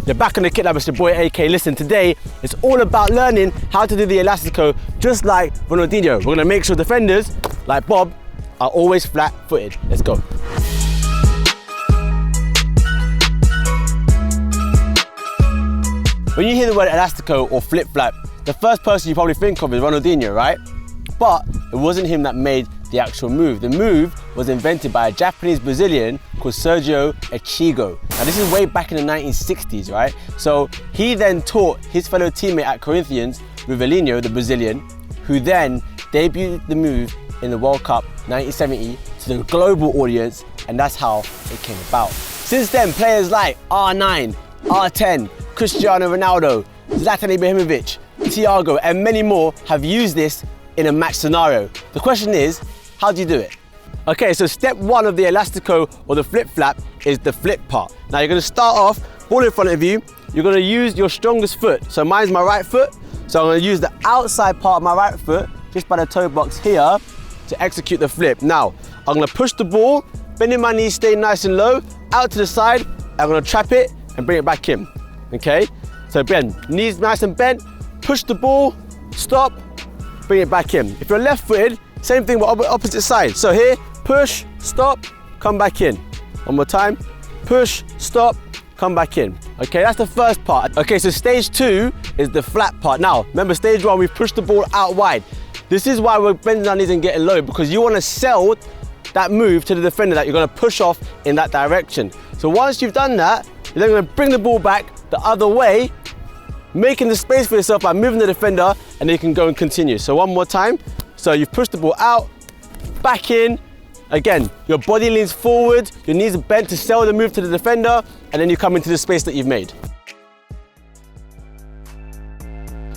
You're back on the KitLab, it's your boy AK. Listen, today it's all about learning how to do the Elastico just like Ronaldinho. We're gonna make sure defenders, like Bob, are always flat-footed. Let's go. When you hear the word Elastico or flip-flap, the first person you probably think of is Ronaldinho, right? But it wasn't him that made the actual move. The move was invented by a Japanese Brazilian called Sergio Elastico. Now this is way back in the 1960s, right? So he then taught his fellow teammate at Corinthians, Ronaldinho, the Brazilian, who then debuted the move in the World Cup 1970 to the global audience, and that's how it came about. Since then, players like R9, R10, Cristiano Ronaldo, Zlatan Ibrahimovic, Thiago, and many more have used this in a match scenario. The question is, how do you do it? Okay, so step one of the Elastico or the flip-flap is the flip part. Now you're gonna start off, ball in front of you, you're gonna use your strongest foot. So mine's my right foot, so I'm gonna use the outside part of my right foot, just by the toe box here, to execute the flip. Now, I'm gonna push the ball, bending my knees, staying nice and low, out to the side, I'm gonna trap it and bring it back in, okay? So bend, knees nice and bent, push the ball, stop, bring it back in. If you're left-footed, same thing but opposite side. So here, push, stop, come back in. One more time, push, stop, come back in. Okay, that's the first part. Okay, so stage two is the flat part. Now, remember stage one, we pushed the ball out wide. This is why we're bending our knees and getting low, because you want to sell that move to the defender that you're going to push off in that direction. So once you've done that, you're then going to bring the ball back the other way, making the space for yourself by moving the defender, and then you can go and continue. So one more time. So you've pushed the ball out, back in. Again, your body leans forward, your knees are bent to sell the move to the defender, and then you come into the space that you've made.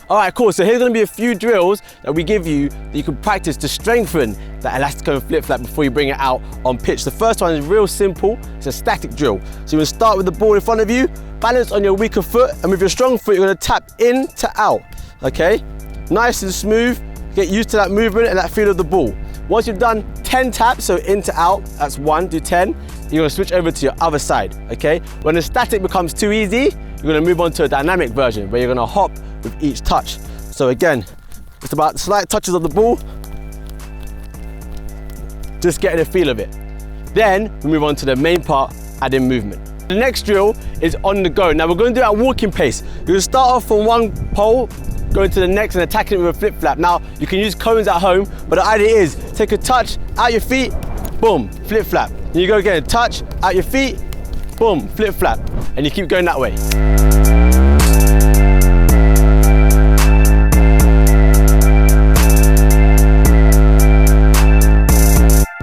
All right, cool. So here's gonna be a few drills that we give you that you can practice to strengthen that Elastico and flip-flap before you bring it out on pitch. The first one is real simple. It's a static drill. So you're gonna start with the ball in front of you, balance on your weaker foot, and with your strong foot, you're gonna tap in to out, okay? Nice and smooth. Get used to that movement and that feel of the ball. Once you've done 10 taps, so in to out, that's 1, do 10, you're gonna switch over to your other side, okay? When the static becomes too easy, you're gonna move on to a dynamic version where you're gonna hop with each touch. So again, it's about slight touches of the ball, just getting a feel of it. Then we move on to the main part, adding movement. The next drill is on the go. Now we're gonna do it at walking pace. You're gonna start off from one pole, go to the next and attacking it with a flip-flap. Now, you can use cones at home, but the idea is take a touch, out your feet, boom, flip-flap. Then you go again, touch, out your feet, boom, flip-flap. And you keep going that way.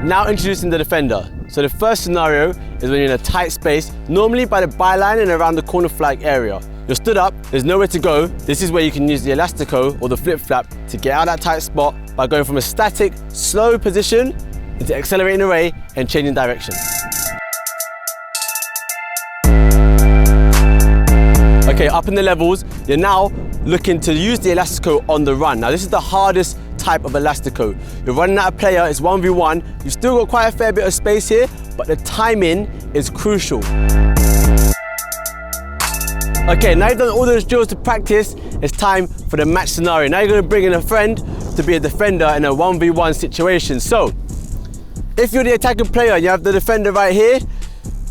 Now introducing the defender. So the first scenario is when you're in a tight space, normally by the byline and around the corner flag area. You're stood up, there's nowhere to go. This is where you can use the Elastico or the flip-flap to get out of that tight spot by going from a static, slow position into accelerating away and changing direction. Okay, up in the levels, you're now looking to use the Elastico on the run. Now this is the hardest type of Elastico. You're running out of player, it's 1v1. You've still got quite a fair bit of space here, but the timing is crucial. Okay, now you've done all those drills to practice, it's time for the match scenario. Now you're gonna bring in a friend to be a defender in a 1v1 situation. So, if you're the attacking player and you have the defender right here,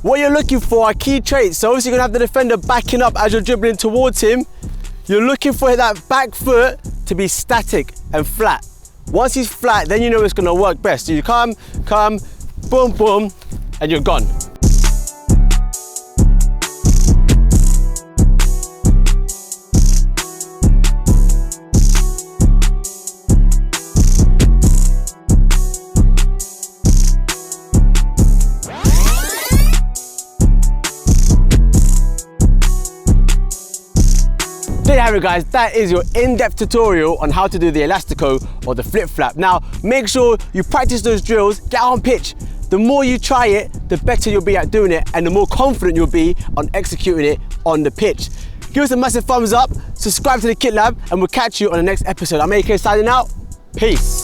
what you're looking for are key traits. So obviously you're gonna have the defender backing up as you're dribbling towards him. You're looking for that back foot to be static and flat. Once he's flat, then you know it's gonna work best. So you come, boom, boom, and you're gone. There you have it, guys. That is your in-depth tutorial on how to do the Elastico or the flip-flap. Now, make sure you practice those drills, get on pitch. The more you try it, the better you'll be at doing it and the more confident you'll be on executing it on the pitch. Give us a massive thumbs up, subscribe to the KitLab, and we'll catch you on the next episode. I'm AK signing out. Peace.